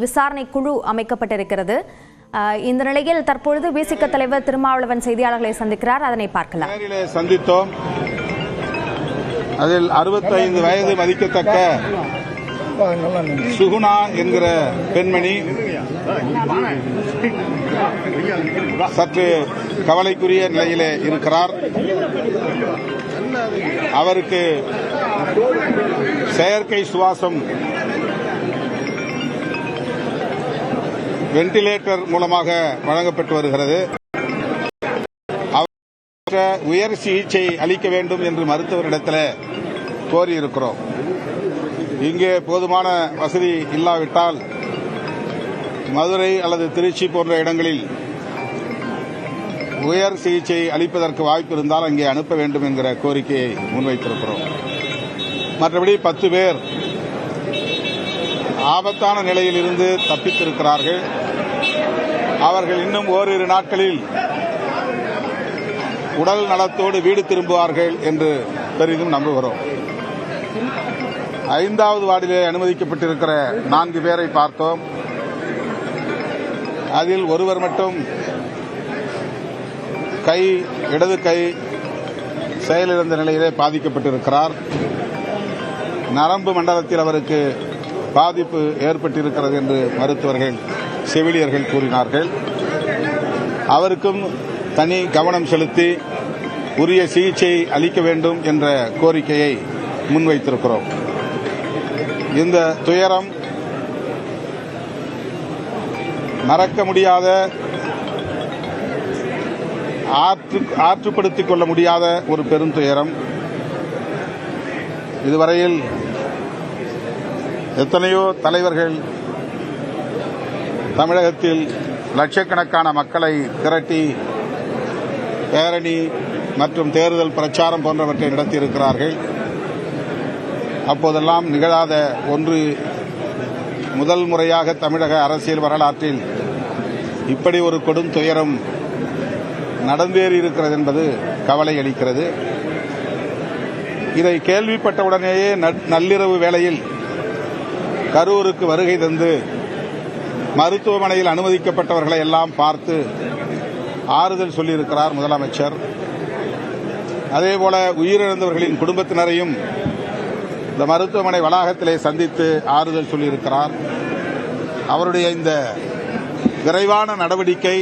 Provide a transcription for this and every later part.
விசாரணை குழு அமைக்கப்பட்டிருக்கிறது. இந்த நிலையில் தற்பொழுது விசிக தலைவர் திருமாவளவன் செய்தியாளர்களை சந்திக்கிறார். அதனை பார்க்கலாம். சந்தித்தோம். அதில் 65 வயது மதிக்கத்தக்க சுகுணா என்கிற பெண்மணி சற்று கவலைக்குரிய நிலையிலே இருக்கிறார். அவருக்கு செயற்கை சுவாசம் வெண்டிலேட்டர் மூலமாக வழங்கப்பட்டு வருகிறது. உயர் சிகிச்சை அளிக்க வேண்டும் என்று மருத்துவரிடத்தில் கோரியிருக்கிறோம். இங்கே போதுமான வசதி இல்லாவிட்டால் மதுரை அல்லது திருச்சி போன்ற இடங்களில் உயர் சிகிச்சை அளிப்பதற்கு வாய்ப்பு இருந்தால் அங்கே அனுப்ப வேண்டும் என்கிற கோரிக்கையை முன்வைத்திருக்கிறோம். மற்றபடி 10 பேர் ஆபத்தான நிலையில் இருந்து தப்பித்திருக்கிறார்கள். அவர்கள் இன்னும் ஓரிரு நாட்களில் உடல் நலத்தோடு வீடு திரும்புவார்கள் என்று பெரிதும் நம்புகிறோம். 5வது வார்டிலே அனுமதிக்கப்பட்டிருக்கிற 4 பேரை பார்த்தோம். அதில் ஒருவர் மட்டும் இடது கை செயலிழந்த நிலையிலே பாதிக்கப்பட்டிருக்கிறார். நரம்பு மண்டலத்தில் அவருக்கு பாதிப்பு ஏற்பட்டிருக்கிறது என்று மருத்துவர்கள் செவிலியர்கள் கூறினார்கள். அவருக்கும் தனி கவனம் செலுத்தி உரிய சிகிச்சை அளிக்க வேண்டும் என்ற கோரிக்கையை முன்வைத்திருக்கிறோம். இந்த துயரம் மறக்க முடியாத, ஆற்றுப்படுத்திக் கொள்ள முடியாத ஒரு பெரும் துயரம். இதுவரையில் எத்தனையோ தலைவர்கள் தமிழகத்தில் லட்சக்கணக்கான மக்களை திரட்டி பேரணி மற்றும் தேர்தல் பிரச்சாரம் போன்றவற்றை நடத்தியிருக்கிறார்கள். அப்போதெல்லாம் நிகழாத ஒன்று, முதல் முறையாக தமிழக அரசியல் வரலாற்றில் இப்படி ஒரு கொடும் துயரம் நடந்தேறியிருக்கிறது என்பது கவலை அளிக்கிறது. இதை கேள்விப்பட்டவுடனேயே நள்ளிரவு வேளையில் கரூருக்கு வருகை தந்து மருத்துவமனையில் அனுமதிக்கப்பட்டவர்களை எல்லாம் பார்த்து ஆறுதல் சொல்லியிருக்கிறார் முதலமைச்சர். அதேபோல உயிரிழந்தவர்களின் குடும்பத்தினரையும் இந்த மருத்துவமனை வளாகத்திலே சந்தித்து ஆறுதல் சொல்லியிருக்கிறார். அவருடைய இந்த விரைவான நடவடிக்கை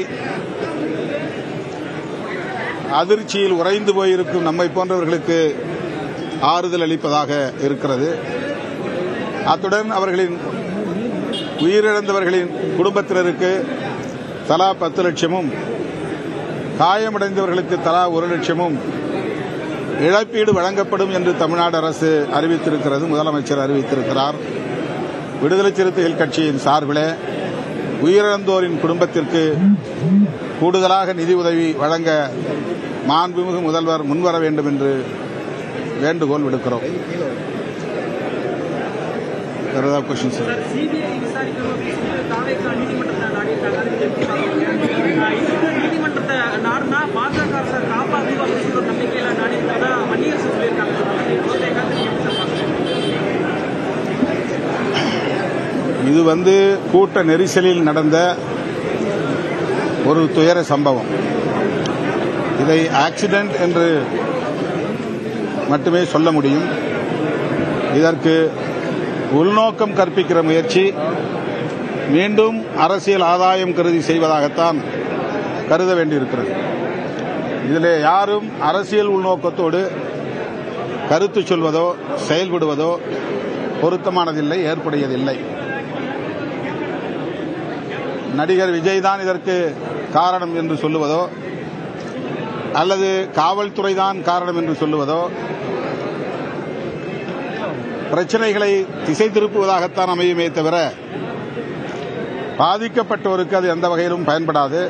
அதிர்ச்சியில் உறைந்து போயிருக்கும் நம்மை போன்றவர்களுக்கு ஆறுதல் அளிப்பதாக இருக்கிறது. அத்துடன் அவர்களின் உயிரிழந்தவர்களின் குடும்பத்தினருக்கு தலா 10 லட்சமும், காயமடைந்தவர்களுக்கு தலா 1 லட்சமும் இழப்பீடு வழங்கப்படும் என்று தமிழ்நாடு அரசு அறிவித்திருக்கிறது. முதலமைச்சர் அறிவித்திருக்கிறார். விடுதலை சிறுத்தைகள் கட்சியின் சார்பில் உயிரிழந்தோரின் குடும்பத்திற்கு கூடுதலாக நிதி உதவி வழங்க மாண்புமிகு முதல்வர் முன்வர வேண்டும் என்று வேண்டுகோள் விடுக்கிறோம். இது கூட்ட நெரிசலில் நடந்த ஒரு துயர சம்பவம். இதை ஆக்சிடென்ட் என்று மட்டுமே சொல்ல முடியும். இதற்கு உள்நோக்கம் கற்பிக்கிற முயற்சி மீண்டும் அரசியல் ஆதாயம் கருதி செய்வதாகத்தான் கருத வேண்டியிருக்கிறது. இதிலே யாரும் அரசியல் உள்நோக்கத்தோடு கருத்து சொல்வதோ செயல்படுவதோ பொருத்தமானதில்லை, ஏற்புடையதில்லை. நடிகர் விஜய் தான் இதற்கு காரணம் என்று சொல்லுவதோ அல்லது காவல்துறை தான் காரணம் என்று சொல்லுவதோ பிரச்சனைகளை திசை திருப்புவதாகத்தான் அமையுமே தவிர பாதிக்கப்பட்டோருக்கு அது எந்த வகையிலும் பயன்படாது.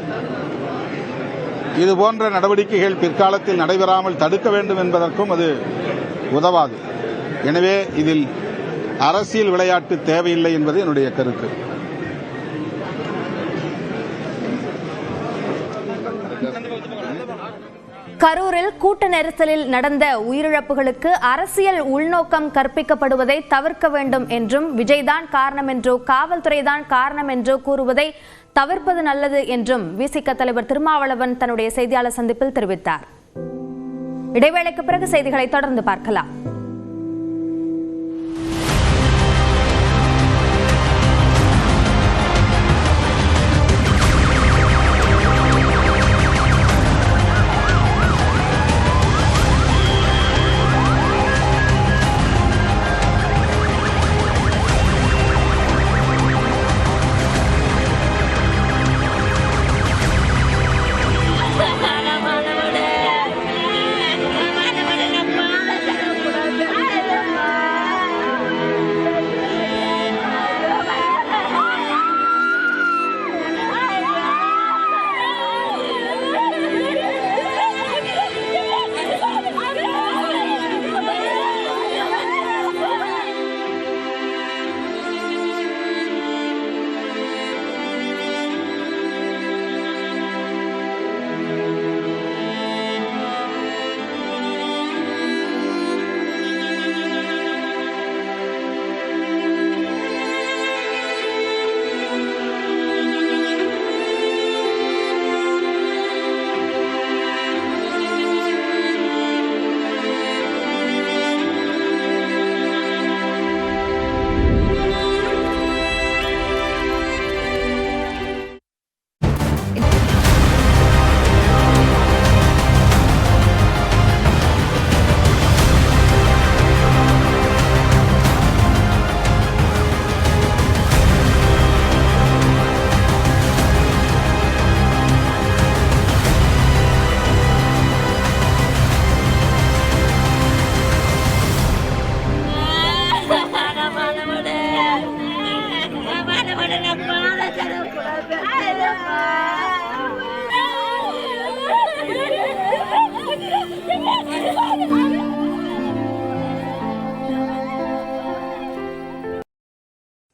இதுபோன்ற நடவடிக்கைகள் பிற்காலத்தில் நடைபெறாமல் தடுக்க வேண்டும் என்பதற்கும் அது உதவாது. எனவே இதில் அரசியல் விளையாட்டு தேவையில்லை என்பது என்னுடைய கருத்து. கரூரில் கூட்ட நெரிசலில் நடந்த உயிரிழப்புகளுக்கு அரசியல் உள்நோக்கம் கற்பிக்கப்படுவதை தவிர்க்க வேண்டும் என்றும், விஜய்தான் காரணம் என்றோ காவல்துறைதான் காரணம் என்றோ கூறுவதை தவிர்ப்பது நல்லது என்றும் விசிக தலைவர் திருமாவளவன் தன்னுடைய செய்தியாளர் சந்திப்பில் தெரிவித்தார். இடைவேளைக்கு பிறகு செய்திகளை தொடர்ந்து பார்க்கலாம்.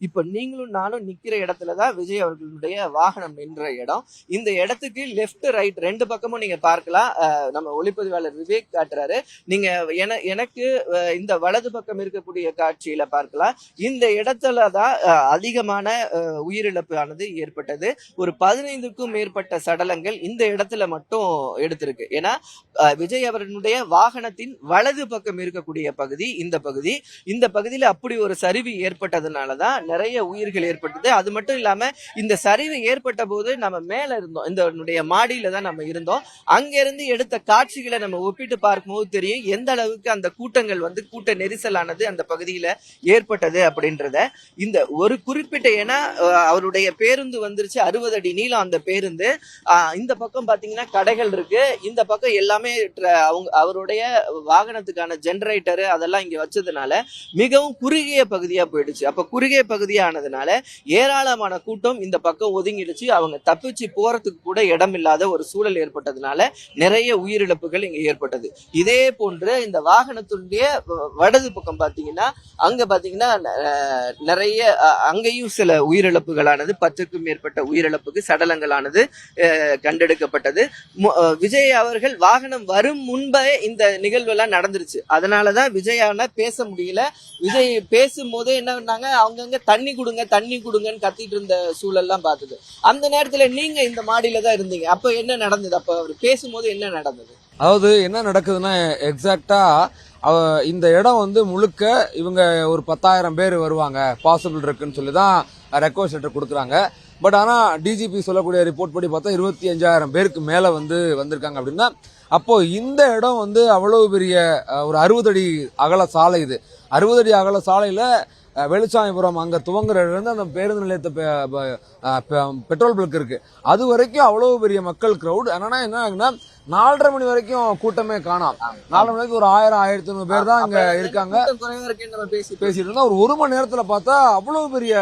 இப்ப நீங்களும் நானும் நிக்கிற இடத்துலதான் விஜய் அவர்களுடைய வாகனம் நின்ற இடம். இந்த இடத்துக்கு லெப்ட் ரைட் ரெண்டு பக்கமும் நீங்க பார்க்கலாம். நம்ம ஒளிப்பதிவாளர் விவேக் காட்டுறாரு. நீங்க எனக்கு இந்த வலது பக்கம் இருக்கக்கூடிய காட்சியில பார்க்கலாம். இந்த இடத்துலதான் அதிகமான உயிரிழப்பு ஆனது ஏற்பட்டது. ஒரு 15க்கும் மேற்பட்ட சடலங்கள் இந்த இடத்துல மட்டும் எடுத்திருக்கு. ஏன்னா விஜய் அவர்களுடைய வாகனத்தின் வலது பக்கம் இருக்கக்கூடிய பகுதி இந்த பகுதியில அப்படி ஒரு சரிவு ஏற்பட்டதுனாலதான் நிறைய உயிர்கள் ஏற்பட்டது. அது மட்டும் இல்லாம இந்த சரிவு ஏற்பட்ட போது நம்ம மேல இருந்தோம், இந்த மாடியில தான் நம்ம இருந்தோம். அங்க இருந்து எடுத்த காட்சிகளை நம்ம ஒப்பிட்டு பார்க்கும்போது தெரியும் எந்த அளவுக்கு அந்த கூட்டங்கள் கூட்ட நெரிசலானது அந்த பகுதியில ஏற்பட்டது அப்படின்றத. இந்த ஒரு குறிப்பிட்ட ஏன்னா அவருடைய பேருந்து வந்துருச்சு 60 அடி நீளம் அந்த பேருந்து. இந்த பக்கம் பாத்தீங்கன்னா கடைகள் இருக்கு. இந்த பக்கம் எல்லாமே அவருடைய வாகனத்துக்கான ஜெனரேட்டர் அதெல்லாம் இங்க வச்சதுனால மிகவும் குறுகிய பகுதியா போயிடுச்சு. அப்ப குறுகிய பகுதியானதுனால ஏராளமான கூட்டம் இந்த பக்கம் ஒதுங்கிடுச்சு. அவங்க தப்பிச்சு போறதுக்கு கூட இடம் இல்லாத ஒரு சூழல் ஏற்பட்டதுனால நிறைய உயிரிழப்புகள் இங்க ஏற்பட்டது. இதே போன்று இந்த வாகனத்துடைய வடது பக்கம் பாத்தீங்கன்னா அங்க பாத்தீங்கன்னா நிறைய அங்கேயும் சில உயிரிழப்புகளானது 10க்கும் மேற்பட்ட உயிரிழப்புக்கு சடலங்களானது கண்டெடுக்கப்பட்டது. விஜய் அவர்கள் வாகனம் வரும் முன்பே இந்த நிகழ்வு எல்லாம் நடந்துருச்சு. அதனாலதான் விஜயால பேச முடியல. விஜய் பேசும்போதே என்ன பண்ணாங்க, அவங்கங்க தண்ணி கொடுங்கன்னு கத்திட்டு இருந்த சூழல்லாம் பார்த்தது. அந்த நேரத்துல நீங்க இந்த மாடியில தான் இருந்தீங்க. அப்ப என்ன நடந்தது? அப்ப அவர் பேசும்போது என்ன நடந்தது? அதாவது என்ன நடக்குதுன்னா எக்ஸாக்டா இந்த இடம் முழுக்க இவங்க ஒரு 10,000 பேர் வருவாங்க பாசிபிள் இருக்குன்னு சொல்லிதான் ரெக்வஸ்ட் லெட்டர் கொடுக்குறாங்க. பட் ஆனா டிஜிபி சொல்லக்கூடிய ரிப்போர்ட் படி பார்த்தா 25,000 பேருக்கு மேல வந்திருக்காங்க அப்படின்னா, அப்போ இந்த இடம் அவ்வளவு பெரிய ஒரு 60 அடி அகல சாலை. இது 60 அடி அகல சாலையில வெளிச்சாமிபுரம் அங்க துவங்குற இருந்து அந்த பேருந்து நிலையத்தை பெட்ரோல் பல்க் இருக்கு, அது வரைக்கும் அவ்வளவு பெரிய மக்கள் கிரௌட். ஆனா என்ன ஆகுனா 4:30 மணி வரைக்கும் கூட்டமே காணாம். 4 மணி வரைக்கும் ஒரு 1000-1500 பேர் தான் இங்க இருக்காங்க. பேசிட்டு இருந்தா ஒரு மணி நேரத்துல பார்த்தா அவ்வளவு பெரிய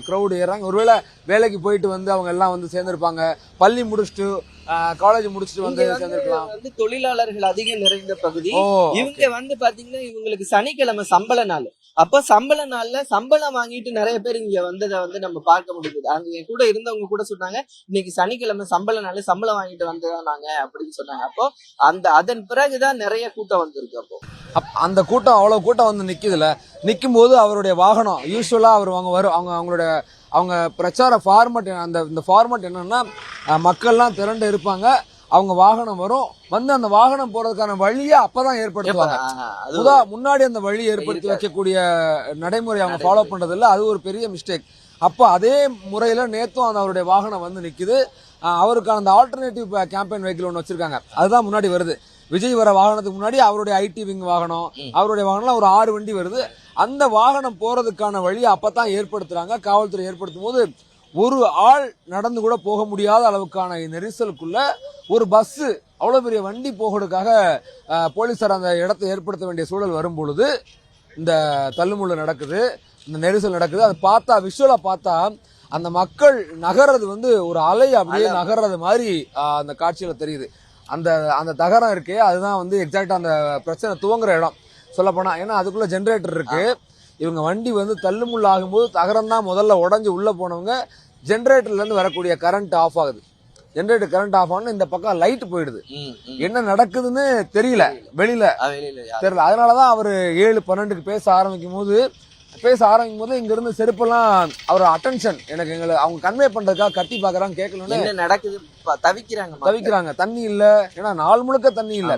கிரௌட் ஏறாங்க. ஒருவேளை வேலைக்கு போயிட்டு அவங்க எல்லாம் சேர்ந்திருப்பாங்க, பள்ளி முடிச்சுட்டு காலேஜ் முடிச்சுட்டு வந்து இங்க சேர்ந்துருக்கலாம். வந்து தொழிலாளர்கள் அதிகம் நிறைந்த பகுதி. இவங்க வந்து பாத்தீங்கன்னா இவங்களுக்கு சனிக்கிழமை சம்பள நாள். அப்ப சம்பள நாள்ல சம்பளம் வாங்கிட்டு நிறைய பேர் இங்க வந்ததை வந்து நம்ம பார்க்க முடியுது. அங்க என் கூட இருந்தவங்க கூட சொன்னாங்க, இன்னைக்கு சனிக்கிழமை சம்பள நாள், சம்பளம் வாங்கிட்டு வந்ததான் நாங்க அப்படின்னு சொன்னாங்க. அப்போ அதன் பிறகுதான் நிறைய கூட்டம் வந்திருக்கு. அப்போ அந்த கூட்டம் அவ்வளவு கூட்டம் வந்து நிக்குதுல, நிக்கும் போது அவருடைய வாகனம் யூஸ்வலா அவங்க பிரச்சார ஃபார்மட், இந்த ஃபார்மட் என்னன்னா மக்கள்லாம் திரண்டு இருப்பாங்க, அவங்க வாகனம் வரும், வந்து அந்த வாகனம் போறதுக்கான வழியை அப்பதான் ஏற்படுத்துவாங்க. முன்னாடி அந்த வழி ஏற்படுத்தி வைக்கக்கூடிய நடைமுறை அவங்க ஃபாலோ பண்றது இல்ல, அது ஒரு பெரிய மிஸ்டேக். அப்ப அதே முறையில நேத்தும் அந்த அவருடைய வாகனம் வந்து நிக்குது. அவருக்கான அந்த ஆல்டர்னேட்டிவ் கேம்பெயின் வெஹிக்கிள் ஒன்று வச்சிருக்காங்க, அதுதான் முன்னாடி வருது. விஜய் வர வாகனத்துக்கு முன்னாடி அவருடைய ஐடி விங் வாகனம், அவருடைய வாகனம் ஒரு 6 வண்டி வருது. அந்த வாகனம் போறதுக்கான வழியை அப்பதான் ஏற்படுத்துறாங்க. காவல்துறை ஏற்படுத்தும் போது ஒரு ஆள் நடந்து கூட போக முடியாத அளவுக்கான நெரிசலுக்குள்ள ஒரு பஸ், அவ்வளவு பெரிய வண்டி போகிறதுக்காக போலீசார் அந்த இடத்தை ஏற்படுத்த வேண்டிய சூழல் வரும் பொழுது இந்த தள்ளுமுள்ளு நடக்குது, இந்த நெரிசல் நடக்குது. அதை பார்த்தா, விஷுவலா பார்த்தா அந்த மக்கள் நகர்றது வந்து ஒரு அலை அப்படியே நகர்றது மாதிரி அந்த காட்சியில தெரியுது. அந்த தகரம் இருக்கே, அதுதான் வந்து எக்ஸாக்டா அந்த பிரச்சனை துவங்குற இடம் சொல்ல போனா. ஏன்னா அதுக்குள்ள ஜென்ரேட்டர் இருக்கு. இவங்க வண்டி வந்து தள்ளுமுள்ள ஆகும்போது தகரம் தான் முதல்ல உடஞ்சு உள்ள போனவங்க, ஜென்ரேட்டர்ல இருந்து வரக்கூடிய கரண்ட் ஆஃப் ஆகுது. ஜென்ரேட்டர் கரண்ட் ஆஃப் ஆனா இந்த பக்கம் லைட் போயிடுது. என்ன நடக்குதுன்னு தெரியல, வெளியில தெரியல. அதனாலதான் அவரு 7:12 பேச ஆரம்பிக்கும் போது இங்க இருந்து செருப்பெல்லாம் அவர் அட்டென்ஷன் எங்களை அவங்க கன்வே பண்றதுக்காக கட்டி பாக்குறாங்க, கேட்கணும் நடக்குது, தவிக்கிறாங்க. தண்ணி இல்ல, ஏன்னா நாள் முழுக்க தண்ணி இல்ல.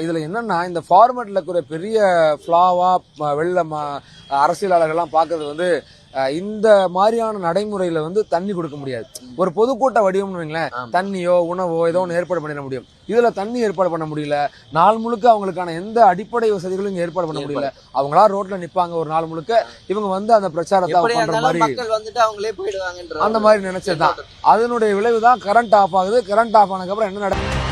இதுல என்னன்னா இந்த ஃபார்மேட்ல இருக்கிற பெரிய ஃபிளாவா வெள்ள அரசியலாளர்கள்லாம் பாக்குறது வந்து இந்த மாதிரியான நடைமுறையில வந்து தண்ணி கொடுக்க முடியாது. ஒரு பொதுக்கூட்ட வடிவம்னு வைங்களேன், தண்ணியோ உணவோ ஏதோ ஒன்று ஏற்பாடு பண்ணிட முடியும். இதுல தண்ணி ஏற்பாடு பண்ண முடியல. நாள் முழுக்க அவங்களுக்கான எந்த அடிப்படை வசதிகளும் இங்க ஏற்பாடு பண்ண முடியல. அவங்களா ரோட்ல நிப்பாங்க ஒரு நாள் முழுக்க. இவங்க வந்து அந்த பிரச்சாரத்தை பண்ற மாதிரி அந்த மாதிரி நினைச்சதுதான். அதனுடைய விளைவுதான் கரண்ட் ஆஃப் ஆகுது. கரண்ட் ஆஃப் ஆனதுக்கு அப்புறம் என்ன நடக்குது?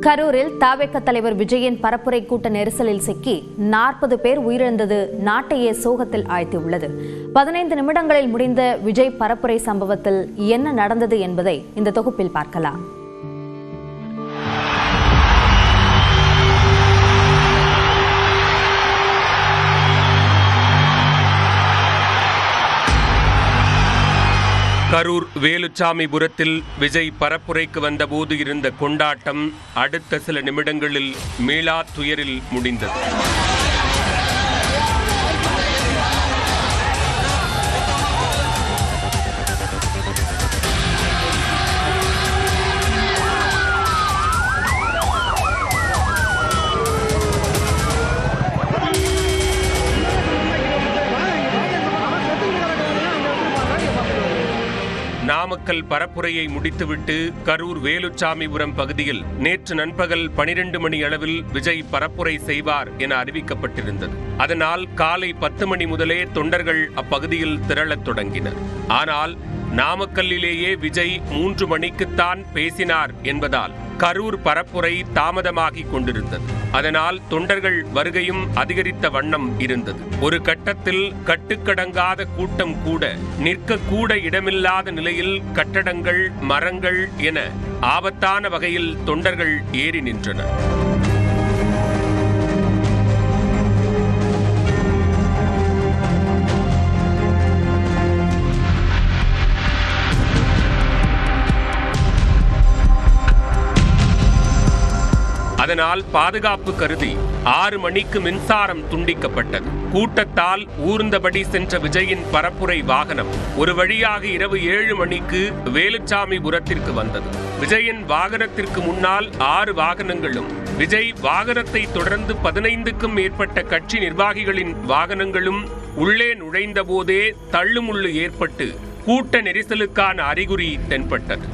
கரூரில் தவேக தலைவர் விஜயின் பரப்புரை கூட்ட நெரிசலில் சிக்கி 40 பேர் உயிரிழந்தது நாட்டையே சோகத்தில் ஆழ்த்தியுள்ளது. 15 நிமிடங்களில் முடிந்த விஜய் பரப்புரை சம்பவத்தில் என்ன நடந்தது என்பதை இந்த தொகுப்பில் பார்க்கலாம். கரூர் வேலுச்சாமிபுரத்தில் விஜய் பரப்புரைக்கு வந்தபோது இருந்த கொண்டாட்டம் அடுத்த சில நிமிடங்களில் மீளா துயரில் முடிந்தது. நாமக்கல் பரப்புரையை முடித்துவிட்டு கரூர் வேலுச்சாமிபுரம் பகுதியில் நேற்று நண்பகல் 12 மணி அளவில் விஜய் பரப்புரை செய்வார் என அறிவிக்கப்பட்டிருந்தது. அதனால் காலை 10 மணி முதலே தொண்டர்கள் அப்பகுதியில் திரளத் தொடங்கினர். ஆனால் நாமக்கல்லிலேயே விஜய் 3 மணிக்குத்தான் பேசினார் என்பதால் கரூர் பரப்புரை தாமதமாகிக் கொண்டிருந்தது. அதனால் தொண்டர்கள் வருகையும் அதிகரித்த வண்ணம் இருந்தது. ஒரு கட்டத்தில் கட்டுக்கடங்காத கூட்டம் கூட நிற்கக்கூட இடமில்லாத நிலையில் கட்டடங்கள், மரங்கள் என ஆபத்தான வகையில் தொண்டர்கள் ஏறி நின்றனர். அதனால் பாதுகாப்பு கருதி 6 மணிக்கு மின்சாரம் துண்டிக்கப்பட்டது. கூட்டத்தால் ஊர்ந்தபடி சென்ற விஜயின் பரப்புரை வாகனம் ஒரு வழியாக இரவு 7 மணிக்கு வேலுச்சாமிபுரத்திற்கு வந்தது. விஜயின் வாகனத்திற்கு முன்னால் 6 வாகனங்களும், விஜய் வாகனத்தை தொடர்ந்து 15க்கும் மேற்பட்ட கட்சி நிர்வாகிகளின் வாகனங்களும் உள்ளே நுழைந்த போதே தள்ளுமுள்ளு ஏற்பட்டு கூட்ட நெரிசலுக்கான அறிகுறி தென்பட்டது.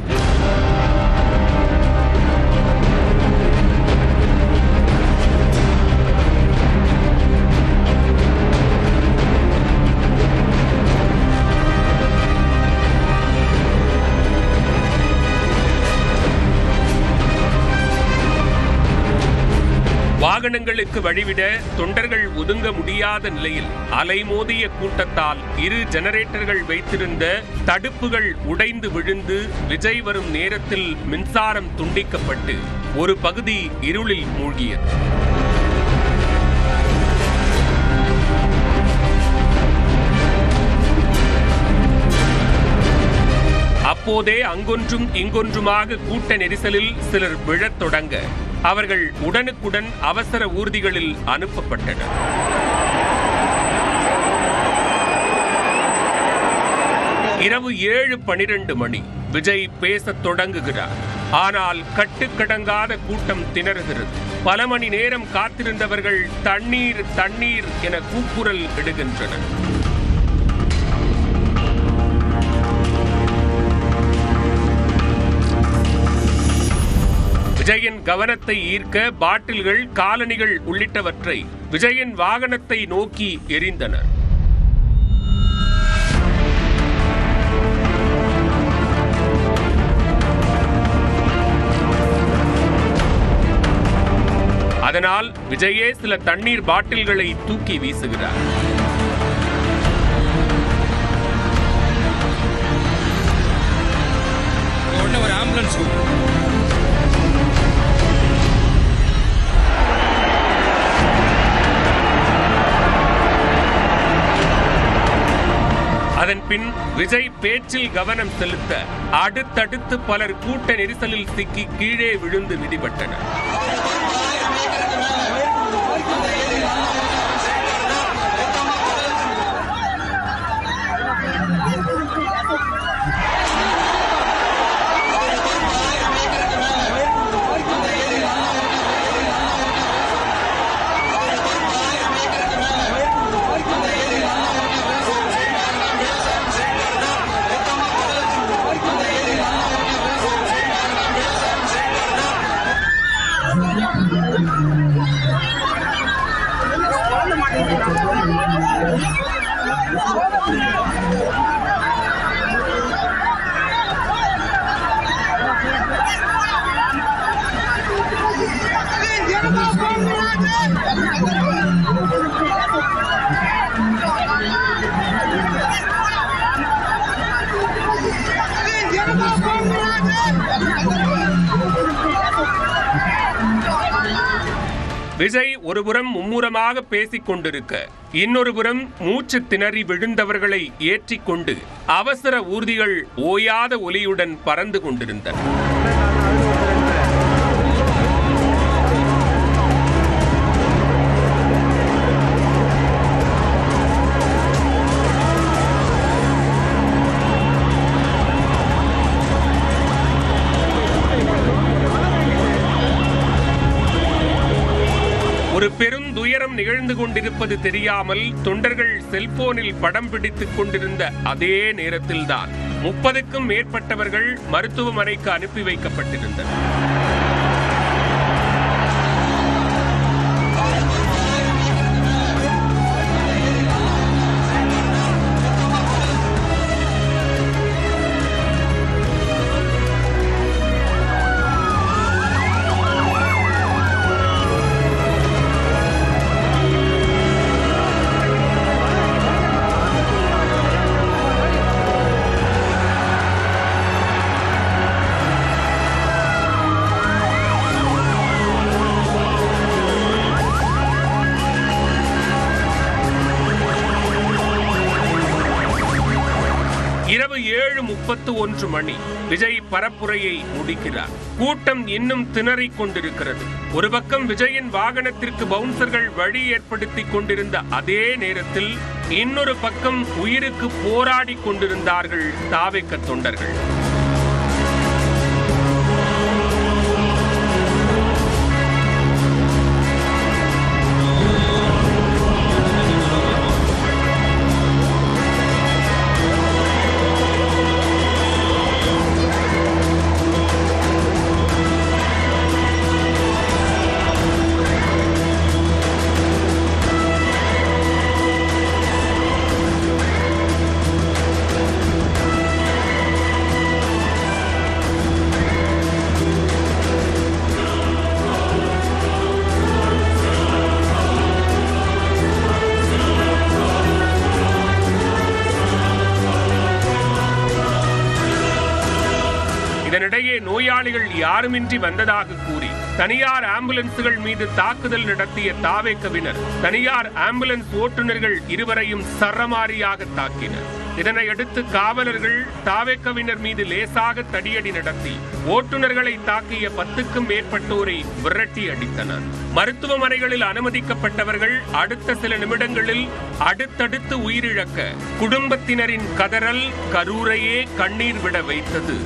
வாகனங்களுக்கு வழிவிட தொண்டர்கள் ஒதுங்க முடியாத நிலையில் அலைமோதிய கூட்டத்தால் 2 ஜெனரேட்டர்கள் வைத்திருந்த தடுப்புகள் உடைந்து விழுந்து விஜய் வரும் நேரத்தில் மின்சாரம் துண்டிக்கப்பட்டு ஒரு பகுதி இருளில் மூழ்கியது. அப்போதே அங்கொன்றும் இங்கொன்றுமாக கூட்ட நெரிசலில் சிலர் விழத் தொடங்க அவர்கள் உடனுக்குடன் அவசர ஊர்திகளில் அனுப்பப்பட்டனர். இரவு 7:12 மணி விஜய் பேசத் தொடங்குகிறார். ஆனால் கட்டுக்கடங்காத கூட்டம் திணறுகிறது. பல மணி நேரம் காத்திருந்தவர்கள் தண்ணீர் தண்ணீர் என கூக்குரல் இடுகின்றனர். விஜயின் கவனத்தை ஈர்க்க பாட்டில்கள், காலணிகள் உள்ளிட்டவற்றை விஜயின் வாகனத்தை நோக்கி எறிந்தனர். அதனால் விஜயே சில தண்ணீர் பாட்டில்களை தூக்கி வீசுகிறார். ஒரு ஆம்புலன்ஸ் அதன் பின் விஜய் பேச்சில் கவனம் செலுத்த அடுத்தடுத்து பலர் கூட்ட நெரிசலில் சிக்கி கீழே விழுந்து மிதிபட்டனர். விஜய் ஒருபுறம் மும்முரமாக பேசிக் கொண்டிருக்க, இன்னொரு புறம் மூச்சு திணறி விழுந்தவர்களை ஏற்றிக்கொண்டு அவசர ஊர்திகள் ஓயாத ஒலியுடன் பறந்து கொண்டிருந்தன. ஒரு பெரும் துயரம் நிகழ்ந்து கொண்டிருப்பது தெரியாமல் தொண்டர்கள் செல்போனில் படம் பிடித்துக் கொண்டிருந்த அதே நேரத்தில்தான் 30க்கும் மேற்பட்டவர்கள் மருத்துவமனைக்கு அனுப்பி வைக்கப்பட்டிருந்தனர். இரவு 7:31 மணி விஜய் பரப்புரையை முடிக்கிறார். கூட்டம் இன்னும் திணறிக் கொண்டிருக்கிறது. ஒரு பக்கம் விஜயின் வாகனத்திற்கு பவுன்சர்கள் வழி ஏற்படுத்திக் கொண்டிருந்த அதே நேரத்தில் இன்னொரு பக்கம் உயிருக்கு போராடி கொண்டிருந்தார்கள் தாவேக தொண்டர்கள். இதனிடையே நோயாளிகள் யாருமின்றி வந்ததாக கூறி தனியார் ஆம்புலன்ஸ்கள் மீது தாக்குதல் நடத்திய தாவேகவினர் தனியார் ஆம்புலன்ஸ் ஓட்டுநர்கள் இருவரையும் சரமாரியாக தாக்கினர். இதனையடுத்து காவலர்கள் தாவேகவினர் மீது லேசாக தடியடி நடத்தி ஓட்டுநர்களை தாக்கிய 10க்கும் மேற்பட்டோரை விரட்டி அடித்தனர். மருத்துவமனைகளில் அனுமதிக்கப்பட்டவர்கள் அடுத்த சில நிமிடங்களில் அடுத்தடுத்து உயிரிழக்க குடும்பத்தினரின் கதறல் கரூரையே கண்ணீர் விட வைத்தது.